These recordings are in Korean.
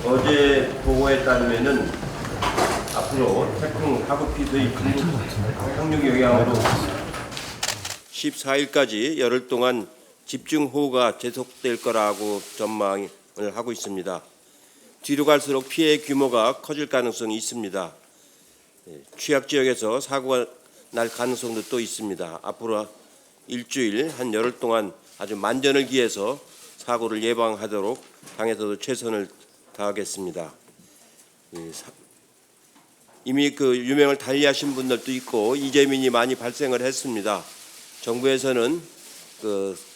어제 보고에 따르면은 앞으로 태풍 하구피의 상륙 영향으로 14일까지 열흘 동안 집중호우가 계속될 거라고 전망을 하고 있습니다. 뒤로 갈수록 피해 규모가 커질 가능성이 있습니다. 취약 지역에서 사고가 날 가능성도 또 있습니다. 앞으로 일주일 한 열흘 동안 아주 만전을 기해서 사고를 예방하도록 당에서도 최선을 다하겠습니다. 이미 그 유명을 달리하신 분들도 있고 이재민이 많이 발생을 했습니다. 정부에서는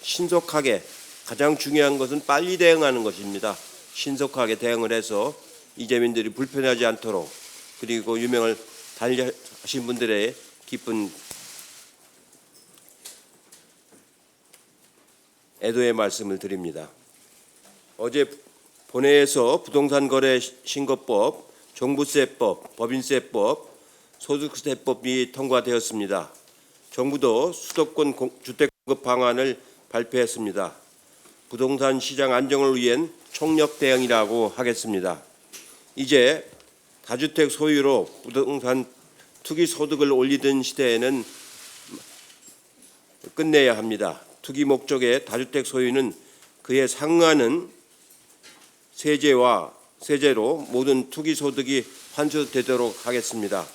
신속하게 가장 중요한 것은 빨리 대응하는 것입니다. 신속하게 대응을 해서 이재민들이 불편하지 않도록, 그리고 유명을 달리하신 분들의 기쁜 애도의 말씀을 드립니다. 어제 본회에서 부동산거래신고법, 종부세법, 법인세법, 소득세법이 통과되었습니다. 정부도 수도권 주택공급 방안을 발표했습니다. 부동산 시장 안정을 위한 총력 대응이라고 하겠습니다. 이제 다주택 소유로 부동산 투기 소득을 올리던 시대에는 끝내야 합니다. 투기 목적의 다주택 소유는 그에 상응하는 세제로 모든 투기 소득이 환수되도록 하겠습니다.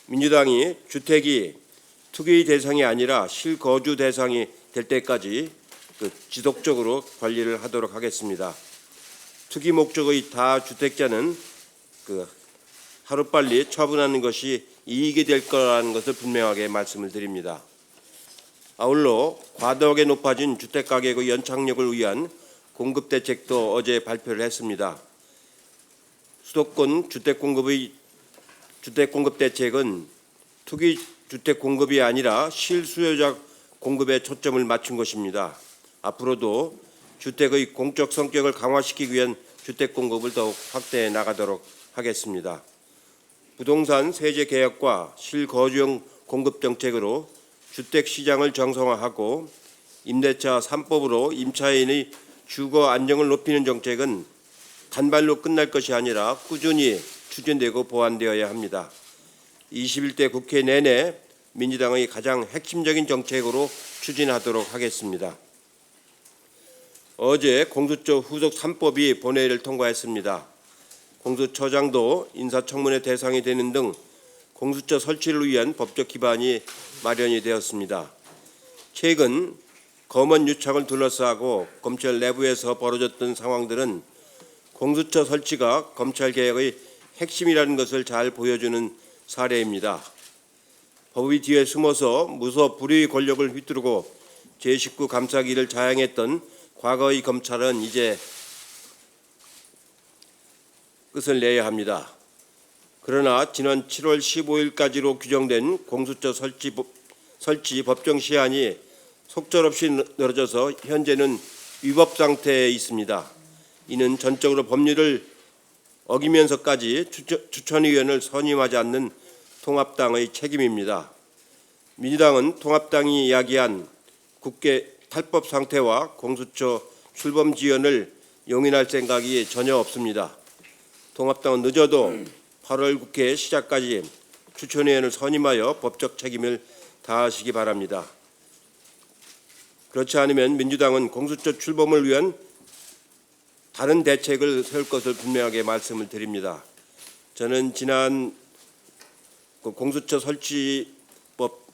민주당이 주택이 투기 대상이 아니라 실거주 대상이 될 때까지 지속적으로 관리를 하도록 하겠습니다. 투기 목적의 다주택자는 하루빨리 처분하는 것이 이익이 될 거라는 것을 분명하게 말씀을 드립니다. 아울러 과도하게 높아진 주택가격의 연착륙을 위한 공급대책도 어제 발표를 했습니다. 수도권 주택공급 대책은 투기 주택 공급이 아니라 실수요자 공급에 초점을 맞춘 것입니다. 앞으로도 주택의 공적 성격을 강화시키기 위한 주택 공급을 더욱 확대해 나가도록 하겠습니다. 부동산 세제 개혁과 실거주용 공급 정책으로 주택 시장을 정상화하고 임대차 3법으로 임차인의 주거 안정을 높이는 정책은 단발로 끝날 것이 아니라 꾸준히 추진되고 보완되어야 합니다. 21대 국회 내내 민주당의 가장 핵심적인 정책으로 추진하도록 하겠습니다. 어제 공수처 후속 3법이 본회의를 통과했습니다. 공수처장도 인사청문회 대상이 되는 등 공수처 설치를 위한 법적 기반이 마련이 되었습니다. 최근 검언 유착을 둘러싸고 검찰 내부에서 벌어졌던 상황들은 공수처 설치가 검찰개혁의 핵심이라는 것을 잘 보여주는 사례입니다. 법의 뒤에 숨어서 무소 불의의 권력을 휘두르고 제19 감싸기를 자행했던 과거의 검찰은 이제 끝을 내야 합니다. 그러나 지난 7월 15일까지로 규정된 공수처 설치 법정 시한이 속절없이 늘어져서 현재는 위법 상태에 있습니다. 이는 전적으로 법률을 어기면서까지 추천위원을 선임하지 않는 통합당의 책임입니다. 민주당은 통합당이 이야기한 국회 탈법 상태와 공수처 출범 지연을 용인할 생각이 전혀 없습니다. 통합당은 늦어도 8월 국회 시작까지 추천위원을 선임하여 법적 책임을 다하시기 바랍니다. 그렇지 않으면 민주당은 공수처 출범을 위한 다른 대책을 세울 것을 분명하게 말씀을 드립니다. 저는 지난 공수처 설치법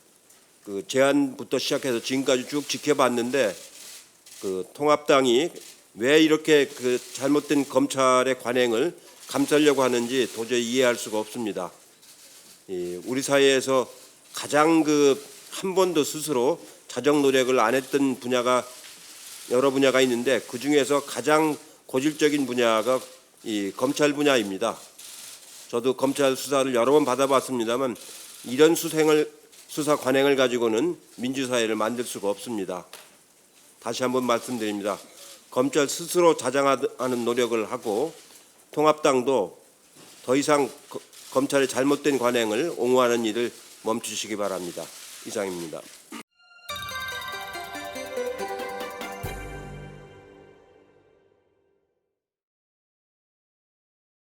제안부터 시작해서 지금까지 쭉 지켜봤는데 통합당이 왜 이렇게 잘못된 검찰의 관행을 감싸려고 하는지 도저히 이해할 수가 없습니다. 우리 사회에서 가장 한 번도 스스로 자정 노력을 안 했던 분야가 여러 분야가 있는데 그 중에서 가장 고질적인 분야가 이 검찰 분야입니다. 저도 검찰 수사를 여러 번 받아봤습니다만 이런 수사 관행을 가지고는 민주사회를 만들 수가 없습니다. 다시 한번 말씀드립니다. 검찰 스스로 자정하는 노력을 하고 통합당도 더 이상 검찰의 잘못된 관행을 옹호하는 일을 멈추시기 바랍니다. 이상입니다.